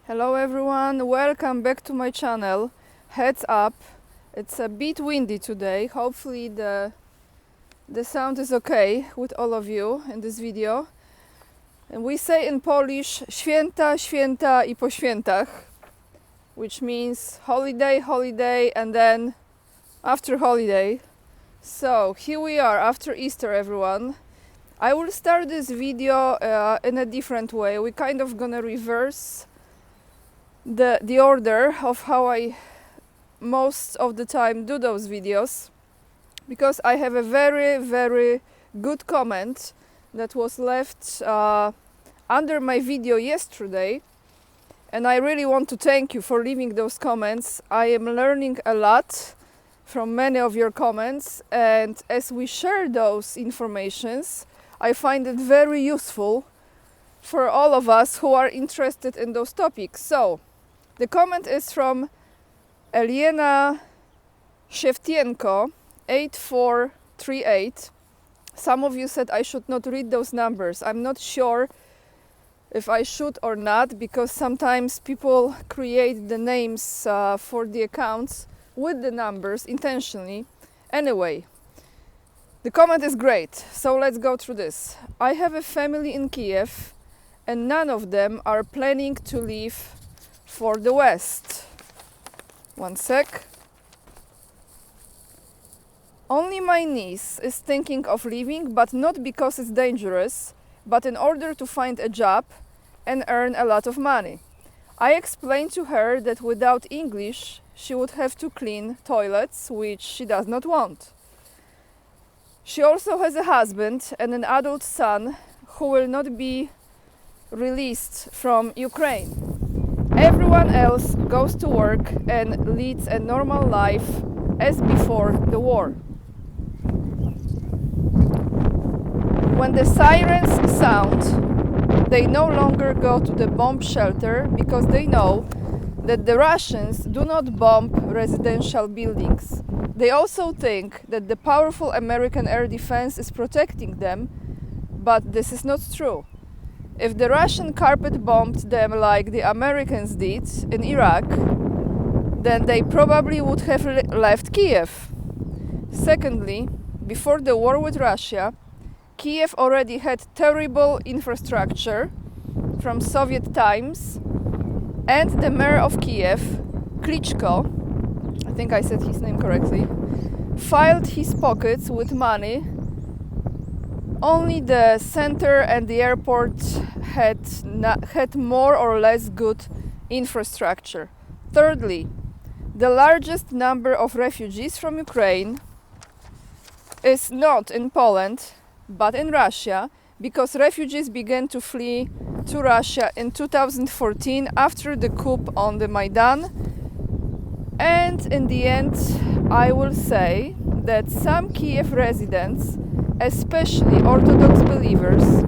Hello everyone, welcome back to my channel. Heads up, it's a bit windy today. Hopefully the sound is okay with all of you in this video. And we say in Polish święta, święta I po świętach, which means holiday, holiday and then after holiday. So here we are after Easter, everyone. I will start this video in a different way. We're kind of gonna reverse the order of how I most of the time do those videos, because I have a very good comment that was left under my video yesterday, and I really want to thank you for leaving those comments. I am learning a lot from many of your comments, and as we share those informations, I find it very useful for all of us who are interested in those topics. So the comment is from Elena Shevtienko 8438. Some of you said I should not read those numbers. I'm not sure if I should or not, because sometimes people create the names for the accounts with the numbers intentionally. Anyway, the comment is great, so let's go through this. I have a family in Kiev and none of them are planning to leave for the West. One sec. Only my niece is thinking of leaving, but not because it's dangerous, but in order to find a job and earn a lot of money. I explained to her that without English she would have to clean toilets, which she does not want. She also has a husband and an adult son who will not be released from Ukraine. Everyone else goes to work and leads a normal life as before the war. When the sirens sound, they no longer go to the bomb shelter because they know that the Russians do not bomb residential buildings. They also think that the powerful American air defense is protecting them, but this is not true. If the Russian carpet bombed them like the Americans did in Iraq, then they probably would have left Kiev. Secondly, before the war with Russia, Kiev already had terrible infrastructure from Soviet times, and the mayor of Kiev, Klitschko, I think I said his name correctly, filled his pockets with money. Only the center and the airport had more or less good infrastructure. Thirdly, the largest number of refugees from Ukraine is not in Poland, but in Russia, because refugees began to flee to Russia in 2014 after the coup on the Maidan. And in the end, I will say that some Kiev residents, especially Orthodox believers,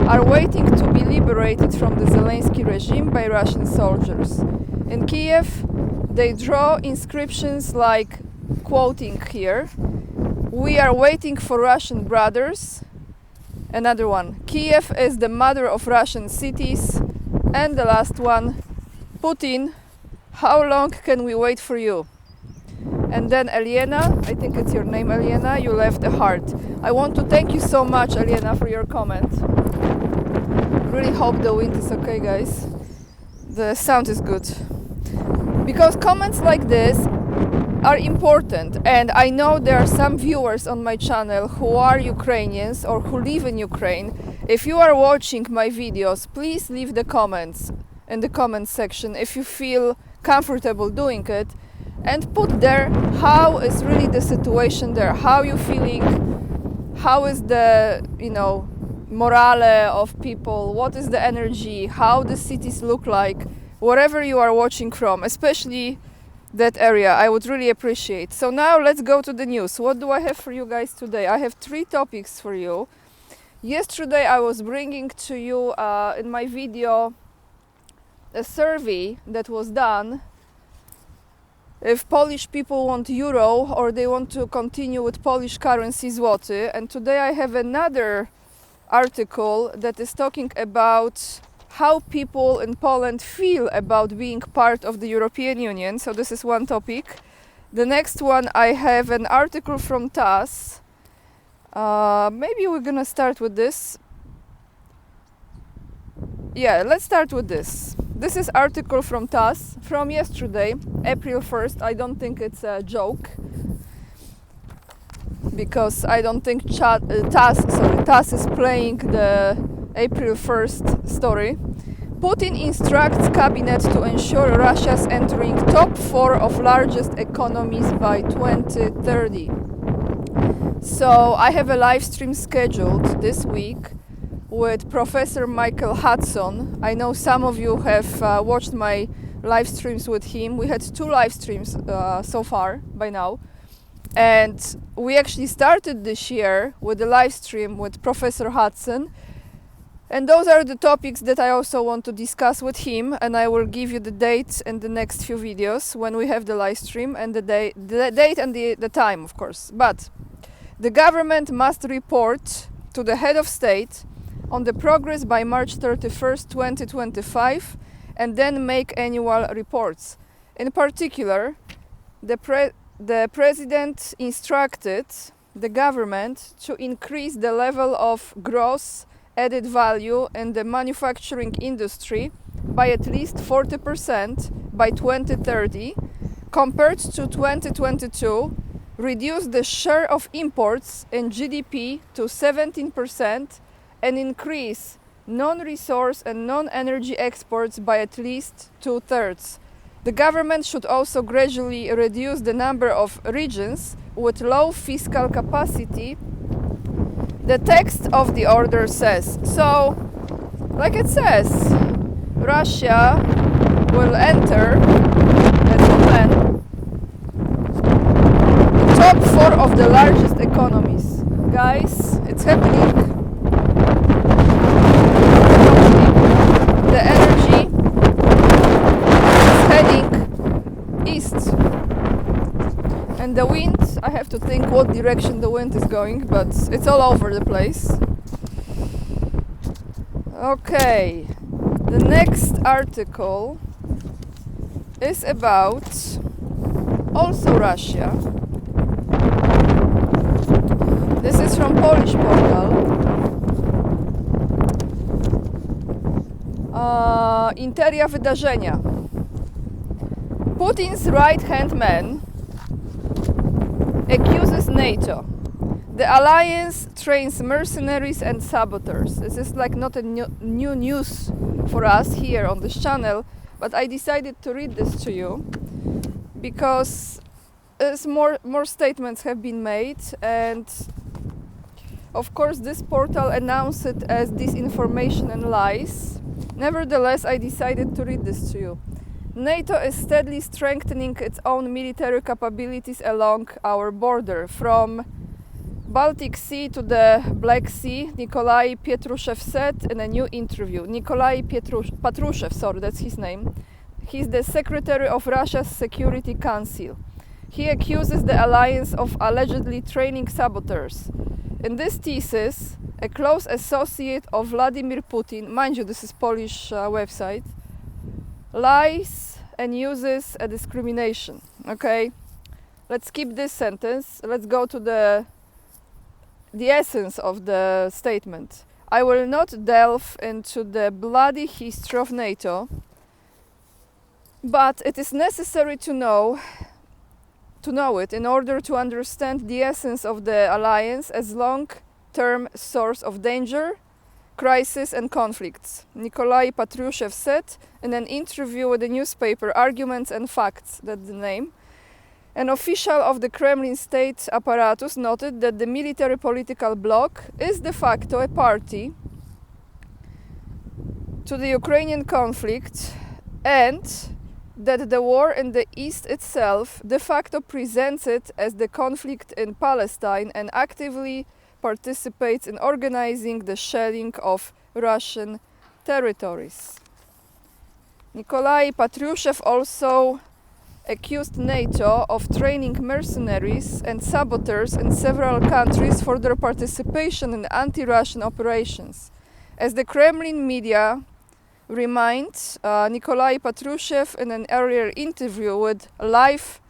are waiting to be liberated from the Zelensky regime by Russian soldiers. In Kiev, they draw inscriptions like, quoting here, "We are waiting for Russian brothers." Another one, "Kiev is the mother of Russian cities." And the last one, "Putin, how long can we wait for you?" And then Elena, I think it's your name, Elena, you left a heart. I want to thank you so much, Elena, for your comment. Really hope the wind is okay, guys. The sound is good. Because comments like this are important, and I know there are some viewers on my channel who are Ukrainians or who live in Ukraine. If you are watching my videos, please leave the comments in the comment section if you feel comfortable doing it, and put there how is really the situation there, how you feeling, how is the morale of people, what is the energy, how the cities look like, wherever you are watching from, especially that area. I would really appreciate. So now let's go to the news. What do I have for you guys today? I have 3 topics for you. Yesterday I was bringing to you in my video a survey that was done if Polish people want euro or they want to continue with Polish currency zloty. And today I have another article that is talking about how people in Poland feel about being part of the European Union. So this is one topic. The next one, I have an article from TASS. Maybe we're gonna start with this. Yeah, let's start with this. This is article from TASS from yesterday, April 1st. I don't think it's a joke, because I don't think TASS is playing the April 1st story. Putin instructs cabinet to ensure Russia's entering top 4 of largest economies by 2030. So I have a live stream scheduled this week with Professor Michael Hudson. I know some of you have watched my live streams with him. We had 2 live streams so far by now. And we actually started this year with a live stream with Professor Hudson. And those are the topics that I also want to discuss with him. And I will give you the date in the next few videos when we have the live stream, and the date and the time, of course. But the government must report to the head of state on the progress by March 31st, 2025, and then make annual reports. In particular, the president instructed the government to increase the level of gross added value in the manufacturing industry by at least 40% by 2030 compared to 2022, reduce the share of imports in GDP to 17%, and increase non-resource and non-energy exports by at least 2/3. The government should also gradually reduce the number of regions with low fiscal capacity, the text of the order says. So, like it says, Russia will enter, that's the plan, top 4 of the largest economies. Guys, it's happening. The energy is heading east. And the wind, I have to think what direction the wind is going, but it's all over the place. Okay, the next article is about also Russia. This is from Polish portal. Interia wydarzenia. Putin's right-hand man accuses NATO. The alliance trains mercenaries and saboteurs. This is like not a new news for us here on this channel, but I decided to read this to you because more statements have been made, and of course this portal announced it as disinformation and lies. Nevertheless, I decided to read this to you. NATO is steadily strengthening its own military capabilities along our border, from Baltic Sea to the Black Sea, Nikolai Patrushev said in a new interview. Nikolai Patrushev, that's his name. He's the secretary of Russia's Security Council. He accuses the alliance of allegedly training saboteurs. In this thesis, a close associate of Vladimir Putin, mind you, this is Polish website, lies and uses a discrimination. Okay, let's keep this sentence. Let's go to the essence of the statement. I will not delve into the bloody history of NATO, but it is necessary to know it in order to understand the essence of the alliance as long-term source of danger, crisis and conflicts. Nikolai Patrushev said in an interview with the newspaper Arguments and Facts, that's the name. An official of the Kremlin state apparatus noted that the military political bloc is de facto a party to the Ukrainian conflict, and that the war in the East itself de facto presents it as the conflict in Palestine and actively participates in organizing the shelling of Russian territories. Nikolai Patrushev also accused NATO of training mercenaries and saboteurs in several countries for their participation in anti-Russian operations. As the Kremlin media reminds Nikolai Patrushev in an earlier interview with Live.ru,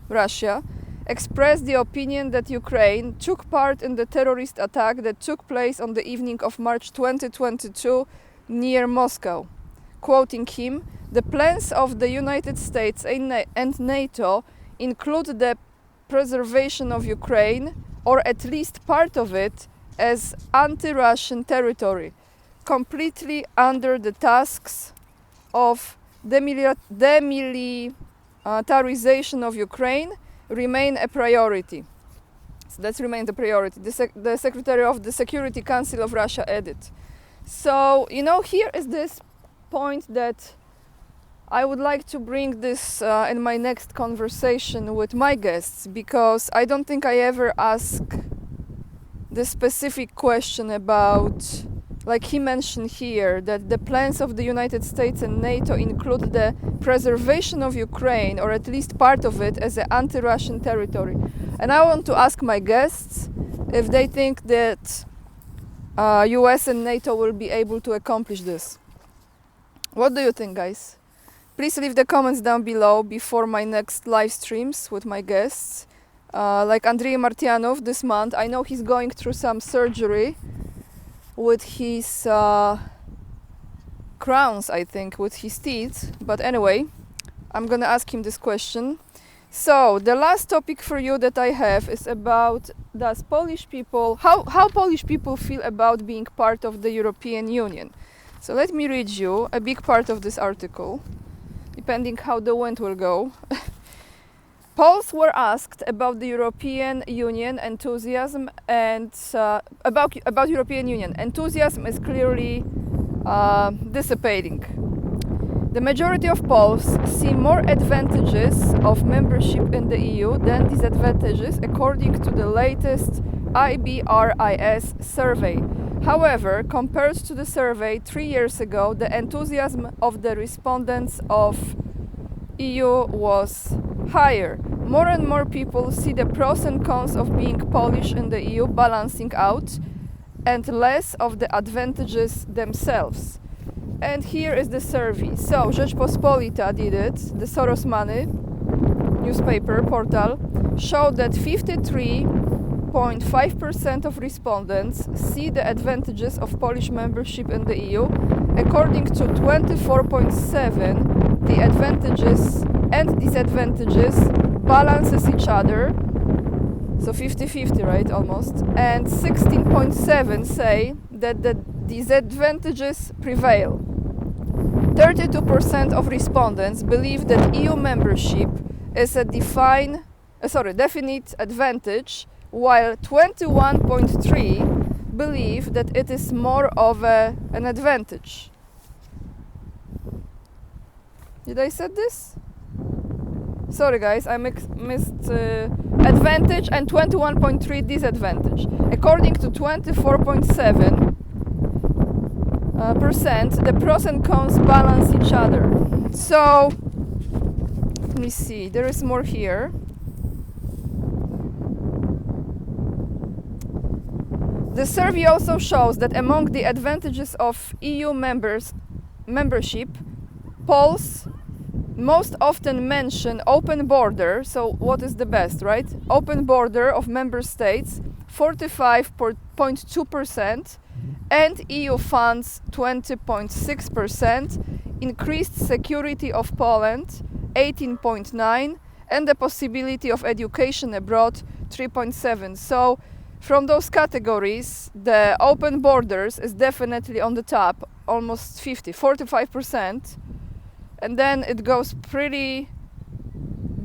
Russia, expressed the opinion that Ukraine took part in the terrorist attack that took place on the evening of March 2022 near Moscow. Quoting him, "The plans of the United States and NATO include the preservation of Ukraine, or at least part of it, as anti-Russian territory, completely under the tasks of demilitarization of Ukraine remain a priority." So that's remained a priority. The Secretary of the Security Council of Russia added. So, here is this point that I would like to bring this in my next conversation with my guests, because I don't think I ever ask the specific question about, like he mentioned here, that the plans of the United States and NATO include the preservation of Ukraine, or at least part of it, as an anti-Russian territory. And I want to ask my guests if they think that US and NATO will be able to accomplish this. What do you think, guys? Please leave the comments down below before my next live streams with my guests. Like Andrei Martyanov this month, I know he's going through some surgery with his crowns, I think, with his teeth. But anyway, I'm gonna ask him this question. So the last topic for you that I have is about how Polish people feel about being part of the European Union. So let me read you a big part of this article, depending how the wind will go. Poles were asked about the European Union enthusiasm, and about European Union. Enthusiasm is clearly dissipating. The majority of Poles see more advantages of membership in the EU than disadvantages, according to the latest IBRIS survey. However, compared to the survey 3 years ago, the enthusiasm of the respondents of EU was higher. More and more people see the pros and cons of being Polish in the EU balancing out, and less of the advantages themselves. And here is the survey. So, Rzeczpospolita did it, the Soros Money newspaper portal, showed that 53.5% of respondents see the advantages of Polish membership in the EU. According to 24.7%, the advantages and disadvantages balances each other, so 50-50, right, almost, and 16.7% say that the disadvantages prevail. 32% of respondents believe that EU membership is a definite advantage, while 21.3% believe that it is more of an advantage. Did I say this? Sorry guys, I missed advantage and 21.3% disadvantage. According to 24.7%, the pros and cons balance each other. So, let me see, there is more here. The survey also shows that among the advantages of EU membership, Poles most often mention open border. So what is the best, right? Open border of member states, 45.2%, and EU funds, 20.6%, increased security of Poland, 18.9%, and the possibility of education abroad, 3.7%. So from those categories, the open borders is definitely on the top, almost 45%. And then it goes pretty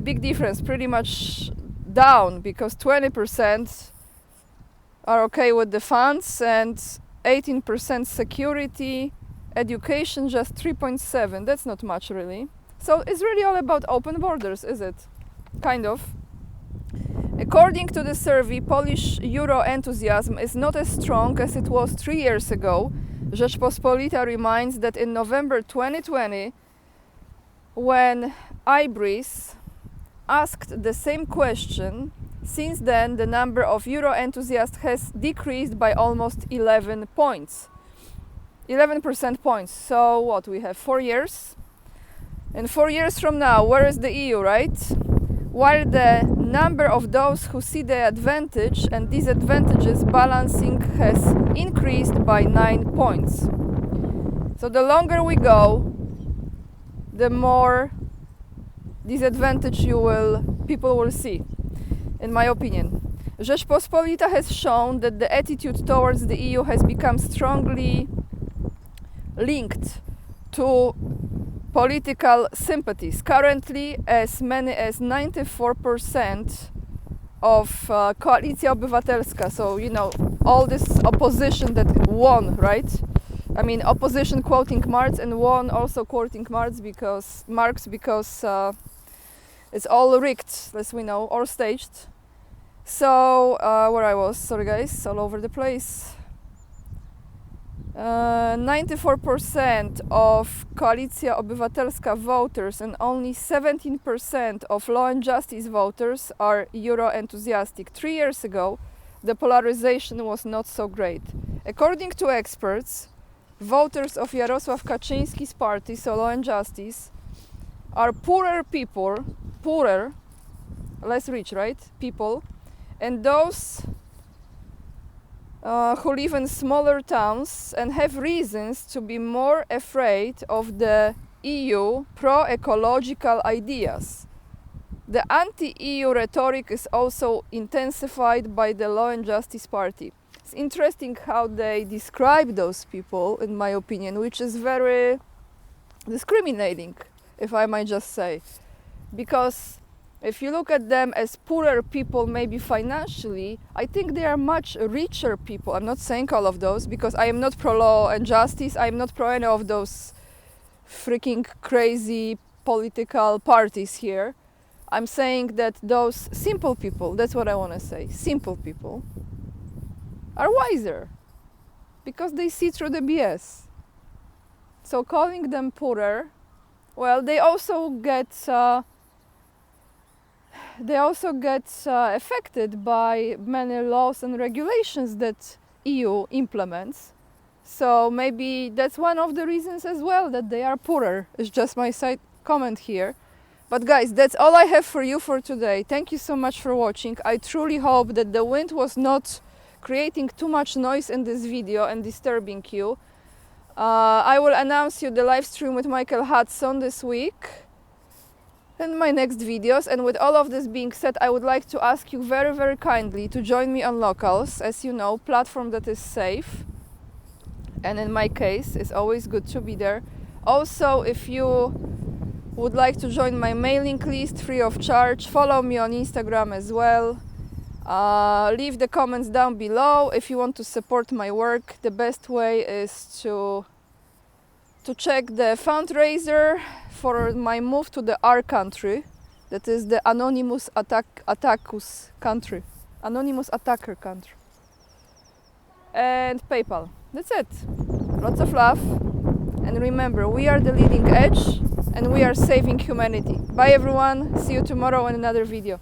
big difference, pretty much down, because 20% are okay with the funds and 18% security, education just 3.7%. That's not much really. So it's really all about open borders, is it? Kind of. According to the survey, Polish Euro enthusiasm is not as strong as it was 3 years ago. Rzeczpospolita reminds that in November 2020, when IBRIS asked the same question, since then the number of Euro enthusiasts has decreased by almost 11 points. 11% points. So what, we have 4 years, and 4 years from now, where is the EU, right? While the number of those who see the advantage and disadvantages balancing has increased by 9 points. So the longer we go, the more disadvantage people will see, in my opinion. Rzeczpospolita has shown that the attitude towards the EU has become strongly linked to political sympathies. Currently, as many as 94% of Koalicja Obywatelska, so you know, all this opposition that won, right? I mean, opposition quoting Marx and won also quoting Marx because it's all rigged, as we know, or staged. So, where I was, sorry guys, all over the place. 94% of Koalicja Obywatelska voters and only 17% of Law and Justice voters are Euro enthusiastic. 3 years ago, the polarization was not so great. According to experts, voters of Jarosław Kaczyński's party, so Law and Justice, are poorer, less rich, right? People, and those who live in smaller towns and have reasons to be more afraid of the EU pro-ecological ideas. The anti-EU rhetoric is also intensified by the Law and Justice Party. It's interesting how they describe those people, in my opinion, which is very discriminating, if I might just say. Because if you look at them as poorer people, maybe financially, I think they are much richer people. I'm not saying all of those, because I am not pro-law and justice. I am not pro any of those freaking crazy political parties here. I'm saying that those simple people, that's what I want to say, simple people, are wiser, because they see through the BS. So calling them poorer, well, they also get affected by many laws and regulations that EU implements. So maybe that's one of the reasons as well that they are poorer. It's just my side comment here. But guys, that's all I have for you for today. Thank you so much for watching. I truly hope that the wind was not creating too much noise in this video and disturbing you. I will announce you the live stream with Michael Hudson this week in my next videos. And with all of this being said, I would like to ask you very, very kindly to join me on Locals. As you know, platform that is safe, and in my case, it's always good to be there. Also, if you would like to join my mailing list free of charge, follow me on Instagram as well. Leave the comments down below. If you want to support my work, the best way is to check the fundraiser for my move to the R country, that is the Anonymous Attackus country, Anonymous Attacker country, and PayPal. That's it. Lots of love, and remember, we are the leading edge and we are saving humanity. Bye everyone, see you tomorrow in another video.